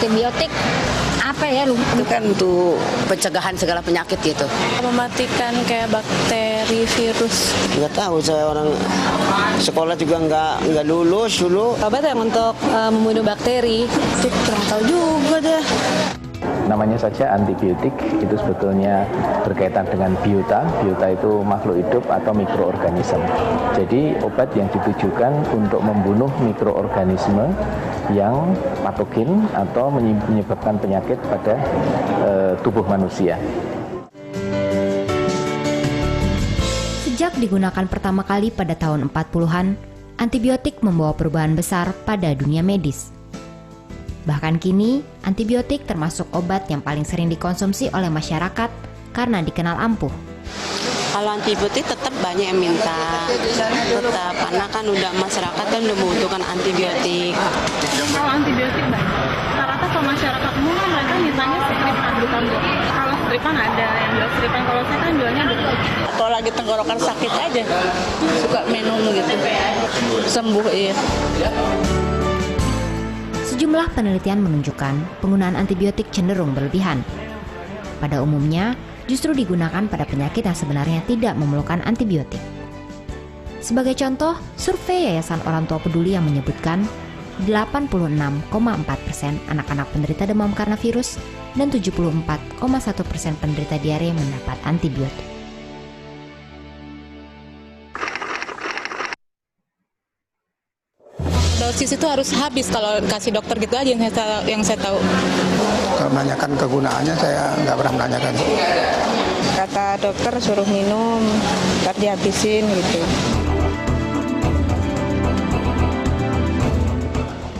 Antibiotik apa ya? Itu kan untuk pencegahan segala penyakit gitu. Mematikan kayak bakteri, virus. Nggak tahu, saya orang sekolah juga nggak lulus dulu. Obat yang untuk membunuh bakteri. Kurang tahu juga deh. Namanya saja antibiotik, itu sebetulnya berkaitan dengan biota. Biota itu makhluk hidup atau mikroorganisme. Jadi obat yang ditujukan untuk membunuh mikroorganisme yang patogen atau menyebabkan penyakit pada tubuh manusia. Sejak digunakan pertama kali pada tahun 40-an, antibiotik membawa perubahan besar pada dunia medis. Bahkan kini, antibiotik termasuk obat yang paling sering dikonsumsi oleh masyarakat karena dikenal ampuh. Kalau antibiotik tetap banyak yang minta, tetap karena kan udah masyarakat kan udah membutuhkan antibiotik. Kalau antibiotik banyak. Rata-rata kalau masyarakat umum kan mereka mintanya stripan, bukan dok. Kalau stripan ada yang jual stripan, kalau saya kan jualnya dok. Atau lagi tenggorokan sakit aja, suka minum gitu, sembuh iya. Sejumlah penelitian menunjukkan penggunaan antibiotik cenderung berlebihan. Pada umumnya, justru digunakan pada penyakit yang sebenarnya tidak memerlukan antibiotik. Sebagai contoh, survei Yayasan Orang Tua Peduli yang menyebutkan 86,4% anak-anak penderita demam karena virus dan 74,1% penderita diare mendapat antibiotik. Dosis itu harus habis kalau kasih dokter gitu aja yang saya tahu. Kalau menanyakan kegunaannya saya nggak pernah menanyakan. Kata dokter suruh minum, ntar dihabisin gitu.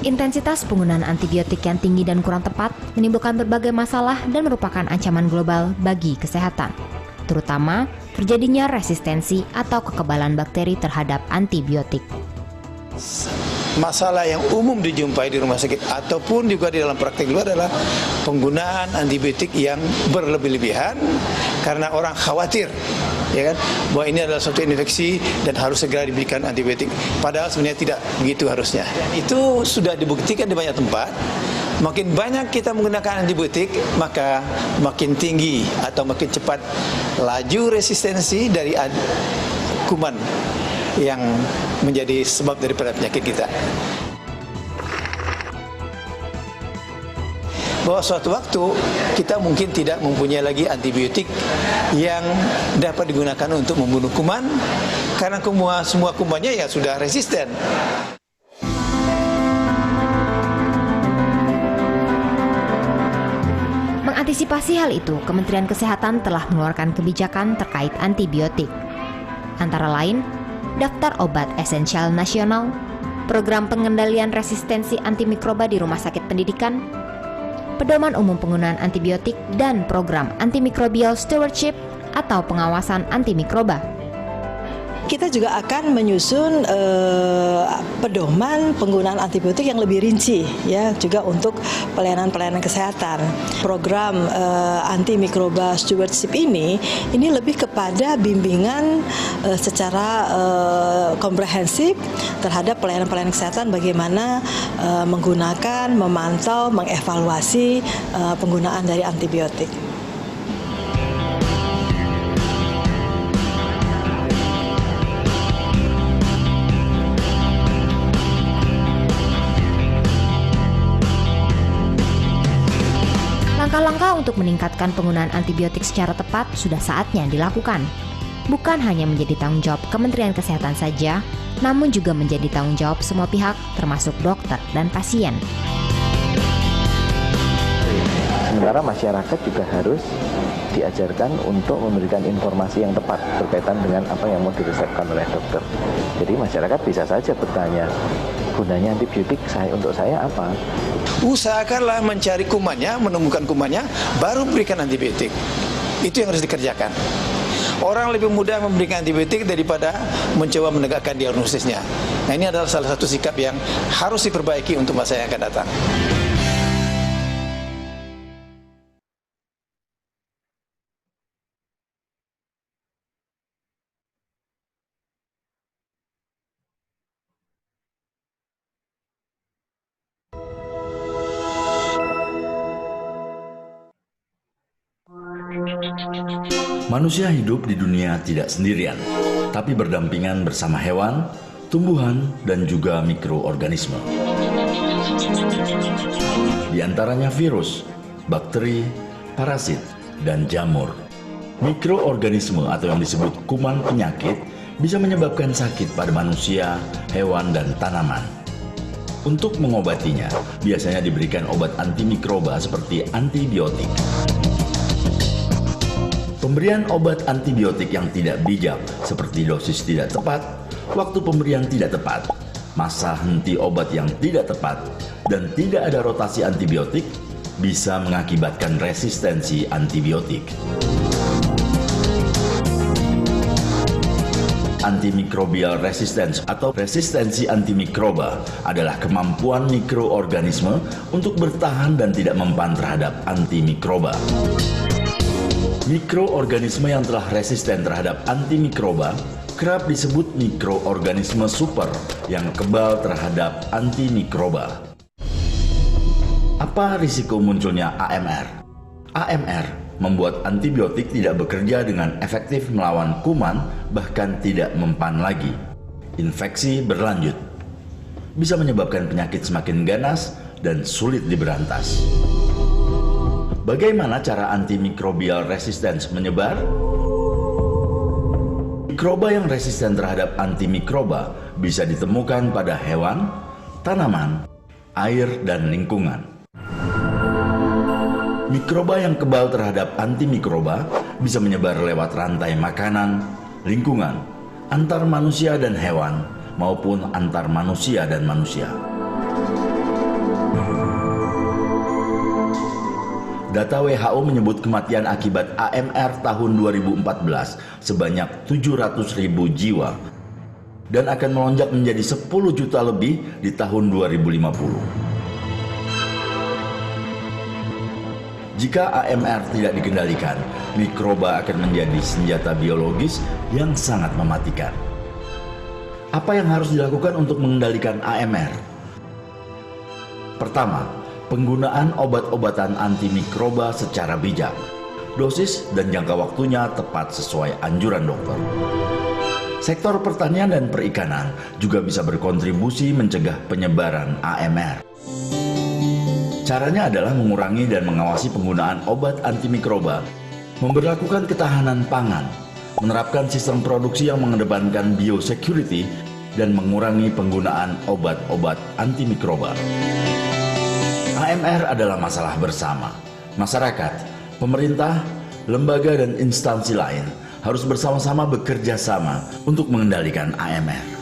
Intensitas penggunaan antibiotik yang tinggi dan kurang tepat menimbulkan berbagai masalah dan merupakan ancaman global bagi kesehatan, terutama terjadinya resistensi atau kekebalan bakteri terhadap antibiotik. Masalah yang umum dijumpai di rumah sakit ataupun juga di dalam praktek luar adalah penggunaan antibiotik yang berlebih-lebihan karena orang khawatir, ya kan, bahwa ini adalah suatu infeksi dan harus segera diberikan antibiotik. Padahal sebenarnya tidak begitu harusnya. Itu sudah dibuktikan di banyak tempat. Makin banyak kita menggunakan antibiotik, maka makin tinggi atau makin cepat laju resistensi dari kuman yang menjadi sebab daripada penyakit kita. Bahwa suatu waktu kita mungkin tidak mempunyai lagi antibiotik yang dapat digunakan untuk membunuh kuman karena semua kumannya ya sudah resisten. Mengantisipasi hal itu, Kementerian Kesehatan telah mengeluarkan kebijakan terkait antibiotik. Antara lain, daftar obat esensial nasional, program pengendalian resistensi antimikroba di rumah sakit pendidikan, pedoman umum penggunaan antibiotik, dan program antimicrobial stewardship atau pengawasan antimikroba. Kita juga akan menyusun pedoman penggunaan antibiotik yang lebih rinci, ya, juga untuk pelayanan-pelayanan kesehatan. Program antimikroba stewardship ini lebih kepada bimbingan secara komprehensif terhadap pelayanan-pelayanan kesehatan, bagaimana menggunakan, memantau, mengevaluasi penggunaan dari antibiotik. Langkah-langkah untuk meningkatkan penggunaan antibiotik secara tepat sudah saatnya dilakukan. Bukan hanya menjadi tanggung jawab Kementerian Kesehatan saja, namun juga menjadi tanggung jawab semua pihak, termasuk dokter dan pasien. Sementara masyarakat juga harus diajarkan untuk memberikan informasi yang tepat berkaitan dengan apa yang mau diresepkan oleh dokter. Jadi masyarakat bisa saja bertanya, gunanya antibiotik untuk saya apa? Usahakanlah mencari kumannya, menemukan kumannya, baru berikan antibiotik. Itu yang harus dikerjakan. Orang lebih mudah memberikan antibiotik daripada mencoba menegakkan diagnosisnya. Nah, ini adalah salah satu sikap yang harus diperbaiki untuk masa yang akan datang. Manusia hidup di dunia tidak sendirian, tapi berdampingan bersama hewan, tumbuhan, dan juga mikroorganisme. Di antaranya virus, bakteri, parasit, dan jamur. Mikroorganisme atau yang disebut kuman penyakit bisa menyebabkan sakit pada manusia, hewan, dan tanaman. Untuk mengobatinya, biasanya diberikan obat antimikroba seperti antibiotik. Pemberian obat antibiotik yang tidak bijak, seperti dosis tidak tepat, waktu pemberian tidak tepat, masa henti obat yang tidak tepat, dan tidak ada rotasi antibiotik, bisa mengakibatkan resistensi antibiotik. Antimicrobial resistance atau resistensi antimikroba adalah kemampuan mikroorganisme untuk bertahan dan tidak mempan terhadap antimikroba. Mikroorganisme yang telah resisten terhadap antimikroba kerap disebut mikroorganisme super yang kebal terhadap antimikroba. Apa risiko munculnya AMR? AMR membuat antibiotik tidak bekerja dengan efektif melawan kuman, bahkan tidak mempan lagi. Infeksi berlanjut. Bisa menyebabkan penyakit semakin ganas dan sulit diberantas. Bagaimana cara antimicrobial resistance menyebar? Mikroba yang resisten terhadap antimikroba bisa ditemukan pada hewan, tanaman, air, dan lingkungan. Mikroba yang kebal terhadap antimikroba bisa menyebar lewat rantai makanan, lingkungan, antar manusia dan hewan, maupun antar manusia dan manusia. Data WHO menyebut kematian akibat AMR tahun 2014 sebanyak 700.000 jiwa dan akan melonjak menjadi 10 juta lebih di tahun 2050. Jika AMR tidak dikendalikan, mikroba akan menjadi senjata biologis yang sangat mematikan. Apa yang harus dilakukan untuk mengendalikan AMR? Pertama, penggunaan obat-obatan antimikroba secara bijak. Dosis dan jangka waktunya tepat sesuai anjuran dokter. Sektor pertanian dan perikanan juga bisa berkontribusi mencegah penyebaran AMR. Caranya adalah mengurangi dan mengawasi penggunaan obat antimikroba, memberlakukan ketahanan pangan, menerapkan sistem produksi yang mengedepankan biosecurity, dan mengurangi penggunaan obat-obat antimikroba. AMR adalah masalah bersama. Masyarakat, pemerintah, lembaga, dan instansi lain harus bersama-sama bekerja sama untuk mengendalikan AMR.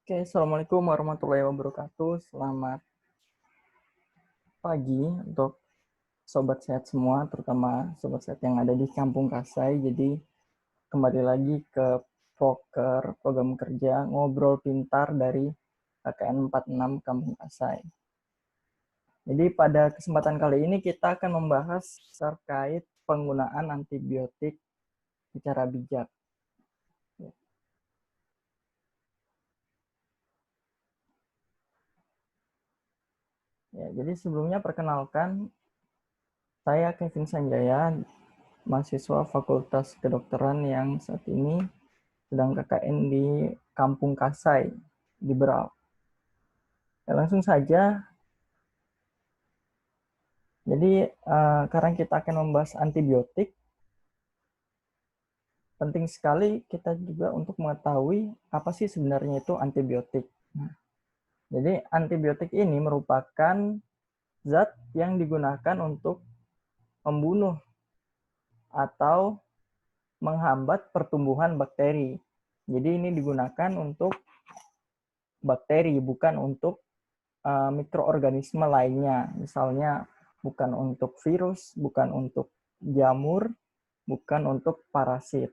Oke, Assalamualaikum warahmatullahi wabarakatuh. Selamat pagi untuk sobat sehat semua, terutama sobat sehat yang ada di Kampung Kasai. Jadi kembali lagi ke proker program kerja Ngobrol Pintar dari KKN 46 Kampung Kasai. Jadi pada kesempatan kali ini kita akan membahas terkait penggunaan antibiotik secara bijak. Ya, jadi sebelumnya perkenalkan, saya Kevin Sanjaya, mahasiswa Fakultas Kedokteran yang saat ini sedang KKN di Kampung Kasai, di Berau. Ya, langsung saja, jadi sekarang kita akan membahas antibiotik. Penting sekali kita juga untuk mengetahui apa sih sebenarnya itu antibiotik. Jadi antibiotik ini merupakan zat yang digunakan untuk membunuh atau menghambat pertumbuhan bakteri. Jadi ini digunakan untuk bakteri, bukan untuk mikroorganisme lainnya. Misalnya bukan untuk virus, bukan untuk jamur, bukan untuk parasit.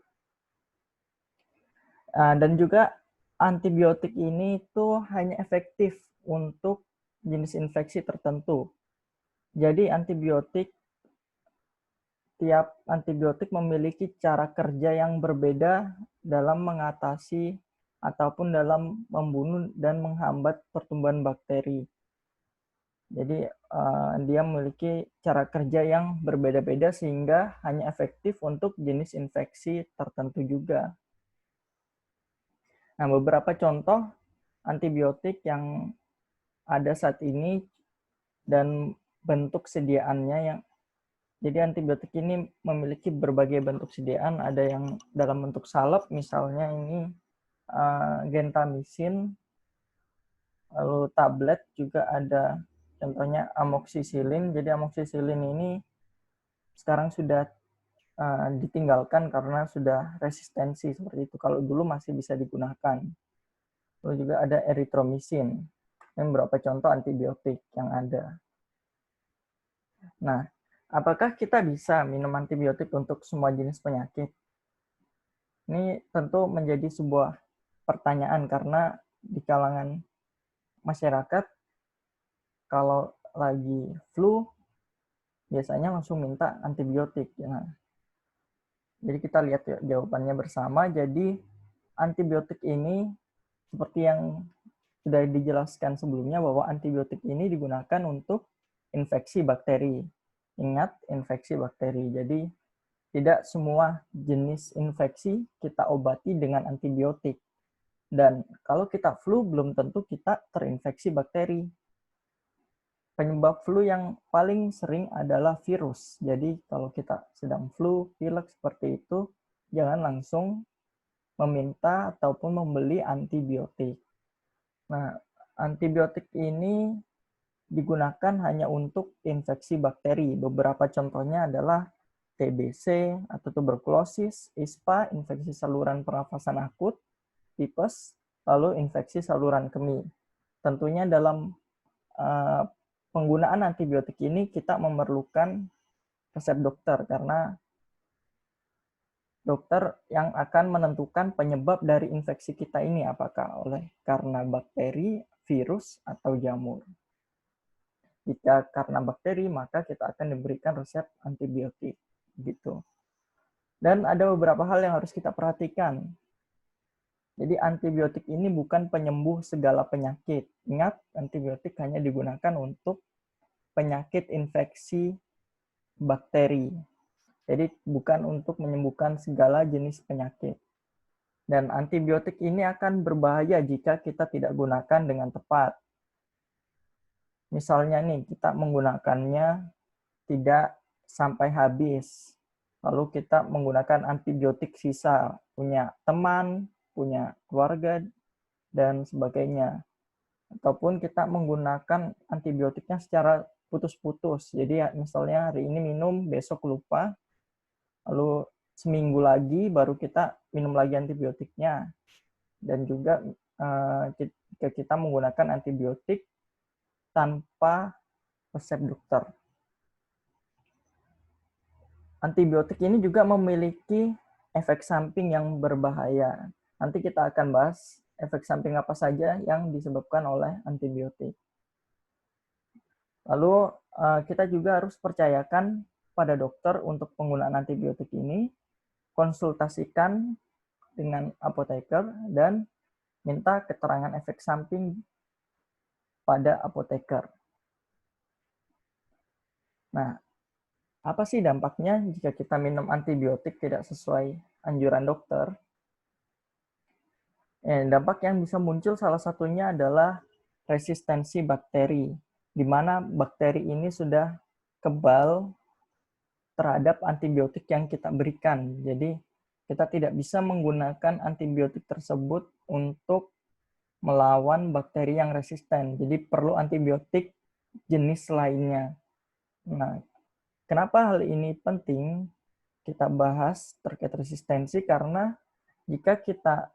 Dan juga antibiotik ini itu hanya efektif untuk jenis infeksi tertentu. Jadi tiap antibiotik memiliki cara kerja yang berbeda dalam mengatasi ataupun dalam membunuh dan menghambat pertumbuhan bakteri. Jadi dia memiliki cara kerja yang berbeda-beda sehingga hanya efektif untuk jenis infeksi tertentu juga. Nah, beberapa contoh antibiotik yang ada saat ini dan bentuk sediaannya jadi antibiotik ini memiliki berbagai bentuk sediaan, ada yang dalam bentuk salep, misalnya ini gentamicin, lalu tablet juga ada, contohnya amoxicillin. Jadi amoxicillin ini sekarang sudah ditinggalkan karena sudah resistensi seperti itu. Kalau dulu masih bisa digunakan. Lalu juga ada erythromycin. Ini beberapa contoh antibiotik yang ada. Nah, apakah kita bisa minum antibiotik untuk semua jenis penyakit? Ini tentu menjadi sebuah pertanyaan karena di kalangan masyarakat kalau lagi flu biasanya langsung minta antibiotik. Ya. Jadi kita lihat jawabannya bersama. Jadi antibiotik ini seperti yang sudah dijelaskan sebelumnya bahwa antibiotik ini digunakan untuk infeksi bakteri. Ingat, infeksi bakteri. Jadi, tidak semua jenis infeksi kita obati dengan antibiotik. Dan kalau kita flu, belum tentu kita terinfeksi bakteri. Penyebab flu yang paling sering adalah virus. Jadi, kalau kita sedang flu, pilek seperti itu, jangan langsung meminta ataupun membeli antibiotik. Nah, antibiotik ini digunakan hanya untuk infeksi bakteri. Beberapa contohnya adalah TBC atau tuberkulosis, ISPA, infeksi saluran pernafasan akut, tipes, lalu infeksi saluran kemih. Tentunya dalam penggunaan antibiotik ini kita memerlukan resep dokter karena dokter yang akan menentukan penyebab dari infeksi kita ini apakah karena bakteri, virus, atau jamur. Jika karena bakteri, maka kita akan diberikan resep antibiotik. Gitu. Dan ada beberapa hal yang harus kita perhatikan. Jadi antibiotik ini bukan penyembuh segala penyakit. Ingat, antibiotik hanya digunakan untuk penyakit infeksi bakteri. Jadi bukan untuk menyembuhkan segala jenis penyakit. Dan antibiotik ini akan berbahaya jika kita tidak gunakan dengan tepat. Misalnya nih, kita menggunakannya tidak sampai habis. Lalu kita menggunakan antibiotik sisa, punya teman, punya keluarga, dan sebagainya. Ataupun kita menggunakan antibiotiknya secara putus-putus. Jadi misalnya hari ini minum, besok lupa, lalu seminggu lagi baru kita minum lagi antibiotiknya. Dan juga jika kita menggunakan antibiotik tanpa resep dokter. Antibiotik ini juga memiliki efek samping yang berbahaya. Nanti kita akan bahas efek samping apa saja yang disebabkan oleh antibiotik. Lalu kita juga harus percayakan pada dokter untuk penggunaan antibiotik ini, konsultasikan dengan apoteker, dan minta keterangan efek samping pada apoteker. Nah, apa sih dampaknya jika kita minum antibiotik tidak sesuai anjuran dokter? Dampak yang bisa muncul salah satunya adalah resistensi bakteri, di mana bakteri ini sudah kebal terhadap antibiotik yang kita berikan. Jadi, kita tidak bisa menggunakan antibiotik tersebut untuk melawan bakteri yang resisten. Jadi perlu antibiotik jenis lainnya. Nah, kenapa hal ini penting kita bahas terkait resistensi? Karena jika kita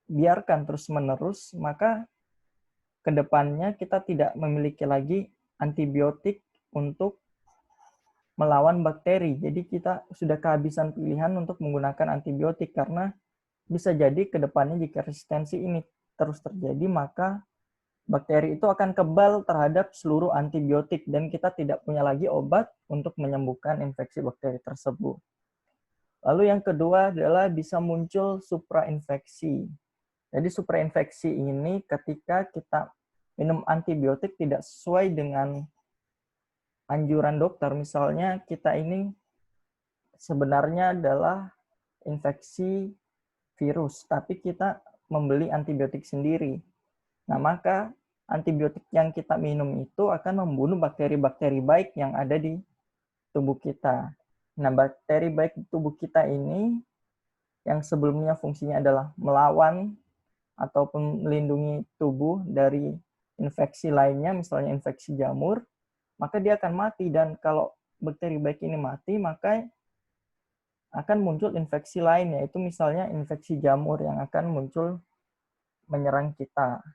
biarkan terus-menerus, maka kedepannya kita tidak memiliki lagi antibiotik untuk melawan bakteri. Jadi kita sudah kehabisan pilihan untuk menggunakan antibiotik karena bisa jadi ke depannya jika resistensi ini terus terjadi, maka bakteri itu akan kebal terhadap seluruh antibiotik dan kita tidak punya lagi obat untuk menyembuhkan infeksi bakteri tersebut. Lalu yang kedua adalah bisa muncul suprainfeksi. Jadi suprainfeksi ini ketika kita minum antibiotik tidak sesuai dengan anjuran dokter. Misalnya kita ini sebenarnya adalah infeksi virus, tapi kita membeli antibiotik sendiri. Nah, maka antibiotik yang kita minum itu akan membunuh bakteri-bakteri baik yang ada di tubuh kita. Nah, bakteri baik di tubuh kita ini yang sebelumnya fungsinya adalah melawan ataupun melindungi tubuh dari infeksi lainnya, misalnya infeksi jamur, maka dia akan mati. Dan kalau bakteri baik ini mati, maka akan muncul infeksi lain, yaitu misalnya infeksi jamur yang akan muncul menyerang kita.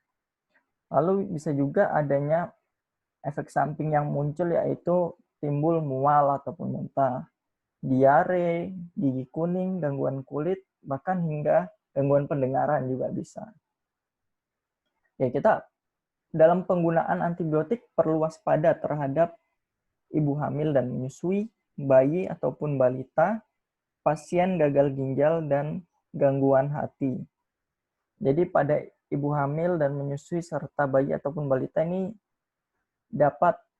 Lalu bisa juga adanya efek samping yang muncul, yaitu timbul mual ataupun muntah, diare, gigi kuning, gangguan kulit, bahkan hingga gangguan pendengaran juga bisa. Ya, kita dalam penggunaan antibiotik perlu waspada terhadap ibu hamil dan menyusui, bayi ataupun balita, pasien gagal ginjal, dan gangguan hati. Jadi pada ibu hamil dan menyusui serta bayi ataupun balita ini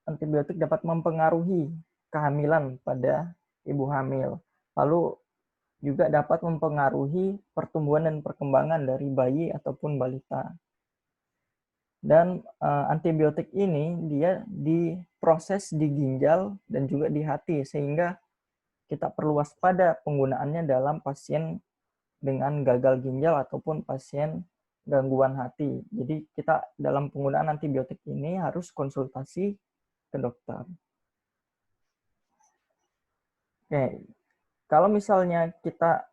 antibiotik dapat mempengaruhi kehamilan pada ibu hamil. Lalu juga dapat mempengaruhi pertumbuhan dan perkembangan dari bayi ataupun balita. Dan antibiotik ini dia diproses di ginjal dan juga di hati, sehingga kita perlu waspada penggunaannya dalam pasien dengan gagal ginjal ataupun pasien gangguan hati. Jadi kita dalam penggunaan antibiotik ini harus konsultasi ke dokter. Oke, kalau misalnya kita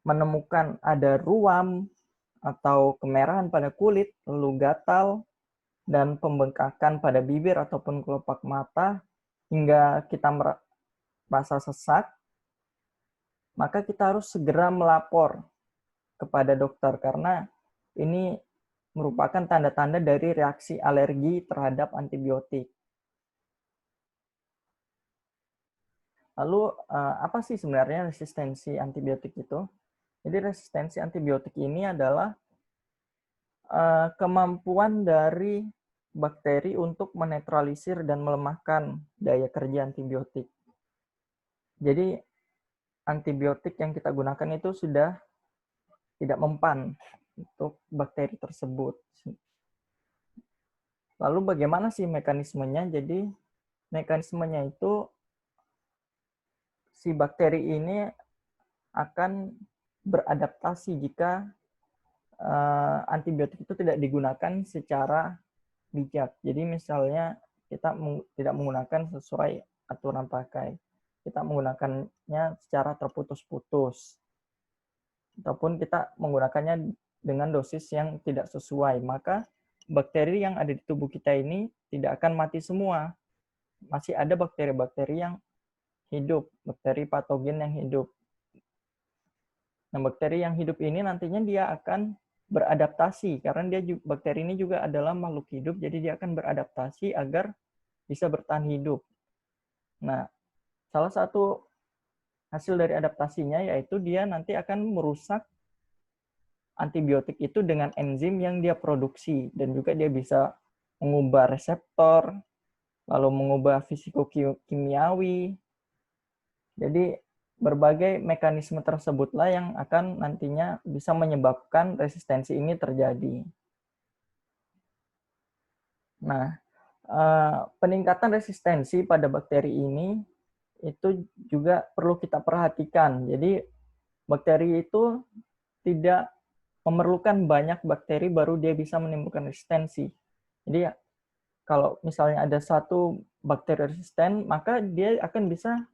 menemukan ada ruam atau kemerahan pada kulit, lalu gatal, dan pembengkakan pada bibir ataupun kelopak mata, hingga kita merasa sesak, maka kita harus segera melapor kepada dokter karena ini merupakan tanda-tanda dari reaksi alergi terhadap antibiotik. Lalu apa sih sebenarnya resistensi antibiotik itu? Jadi resistensi antibiotik ini adalah kemampuan dari bakteri untuk menetralisir dan melemahkan daya kerja antibiotik. Jadi antibiotik yang kita gunakan itu sudah tidak mempan untuk bakteri tersebut. Lalu bagaimana sih mekanismenya? Jadi mekanismenya itu si bakteri ini akan beradaptasi jika antibiotik itu tidak digunakan secara bijak. Jadi misalnya kita tidak menggunakan sesuai aturan pakai. Kita menggunakannya secara terputus-putus. Ataupun kita menggunakannya dengan dosis yang tidak sesuai. Maka bakteri yang ada di tubuh kita ini tidak akan mati semua. Masih ada bakteri-bakteri yang hidup, bakteri patogen yang hidup. Nah, bakteri yang hidup ini nantinya dia akan beradaptasi karena bakteri ini juga adalah makhluk hidup, jadi dia akan beradaptasi agar bisa bertahan hidup. Nah, salah satu hasil dari adaptasinya yaitu dia nanti akan merusak antibiotik itu dengan enzim yang dia produksi dan juga dia bisa mengubah reseptor, lalu mengubah fisikokimiawi. Jadi berbagai mekanisme tersebutlah yang akan nantinya bisa menyebabkan resistensi ini terjadi. Nah, peningkatan resistensi pada bakteri ini itu juga perlu kita perhatikan. Jadi bakteri itu tidak memerlukan banyak bakteri baru dia bisa menimbulkan resistensi. Jadi kalau misalnya ada satu bakteri resisten, maka dia akan bisa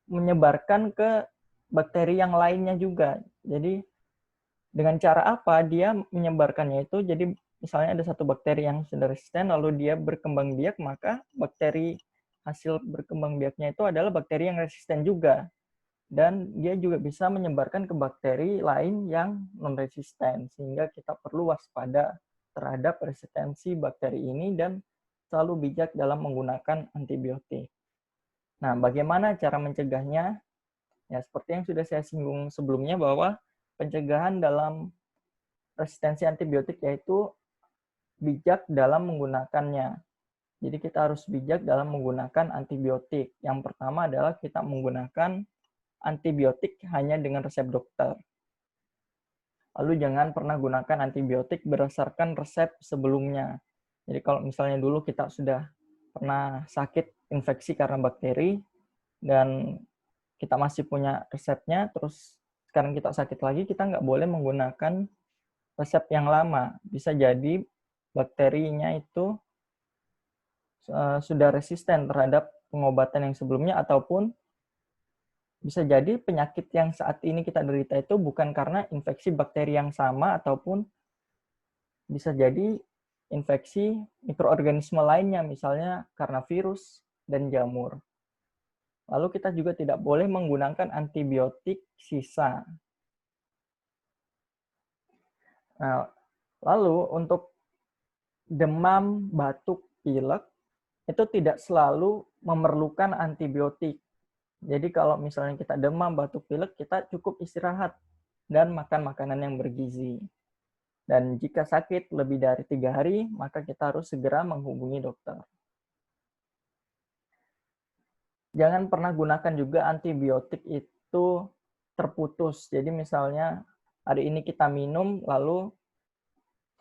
menyebarkan ke bakteri yang lainnya juga. Jadi dengan cara apa dia menyebarkannya itu? Jadi misalnya ada satu bakteri yang sudah resisten, lalu dia berkembang biak, maka bakteri hasil berkembang biaknya itu adalah bakteri yang resisten juga. Dan dia juga bisa menyebarkan ke bakteri lain yang non-resisten, sehingga kita perlu waspada terhadap resistensi bakteri ini dan selalu bijak dalam menggunakan antibiotik. Nah, bagaimana cara mencegahnya? Ya, seperti yang sudah saya singgung sebelumnya bahwa pencegahan dalam resistensi antibiotik yaitu bijak dalam menggunakannya. Jadi kita harus bijak dalam menggunakan antibiotik. Yang pertama adalah kita menggunakan antibiotik hanya dengan resep dokter. Lalu jangan pernah gunakan antibiotik berdasarkan resep sebelumnya. Jadi kalau misalnya dulu kita sudah pernah sakit infeksi karena bakteri dan kita masih punya resepnya, terus sekarang kita sakit lagi, kita nggak boleh menggunakan resep yang lama. Bisa jadi bakterinya itu sudah resisten terhadap pengobatan yang sebelumnya, ataupun bisa jadi penyakit yang saat ini kita derita itu bukan karena infeksi bakteri yang sama, ataupun bisa jadi infeksi mikroorganisme lainnya, misalnya karena virus dan jamur. Lalu kita juga tidak boleh menggunakan antibiotik sisa. Nah, lalu untuk demam, batuk, pilek, itu tidak selalu memerlukan antibiotik. Jadi kalau misalnya kita demam, batuk, pilek, kita cukup istirahat dan makan makanan yang bergizi. Dan jika sakit lebih dari 3 hari, maka kita harus segera menghubungi dokter. Jangan pernah gunakan juga antibiotik itu terputus. Jadi misalnya hari ini kita minum, lalu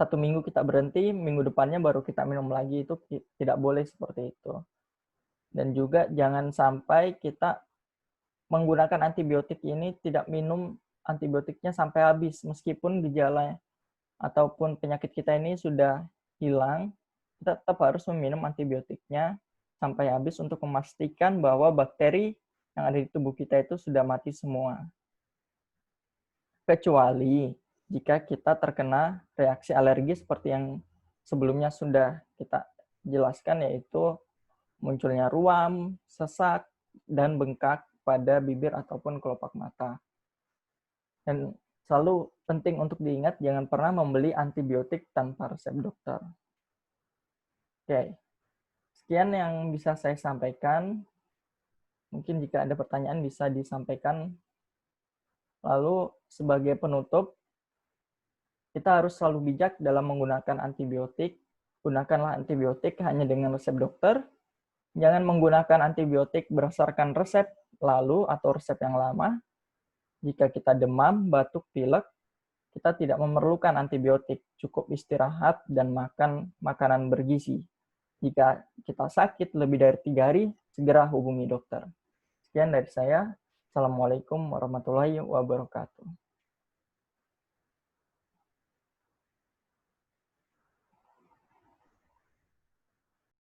1 minggu kita berhenti, minggu depannya baru kita minum lagi, itu tidak boleh seperti itu. Dan juga jangan sampai kita menggunakan antibiotik ini tidak minum antibiotiknya sampai habis, meskipun gejala ataupun penyakit kita ini sudah hilang, kita tetap harus meminum antibiotiknya sampai habis untuk memastikan bahwa bakteri yang ada di tubuh kita itu sudah mati semua. Kecuali jika kita terkena reaksi alergi seperti yang sebelumnya sudah kita jelaskan, yaitu munculnya ruam, sesak, dan bengkak pada bibir ataupun kelopak mata. Dan selalu penting untuk diingat, jangan pernah membeli antibiotik tanpa resep dokter. Oke, sekian yang bisa saya sampaikan. Mungkin jika ada pertanyaan bisa disampaikan. Lalu sebagai penutup, kita harus selalu bijak dalam menggunakan antibiotik. Gunakanlah antibiotik hanya dengan resep dokter. Jangan menggunakan antibiotik berdasarkan resep lalu atau resep yang lama. Jika kita demam, batuk, pilek, kita tidak memerlukan antibiotik. Cukup istirahat dan makan makanan bergizi. Jika kita sakit lebih dari 3 hari, segera hubungi dokter. Sekian dari saya. Assalamualaikum warahmatullahi wabarakatuh.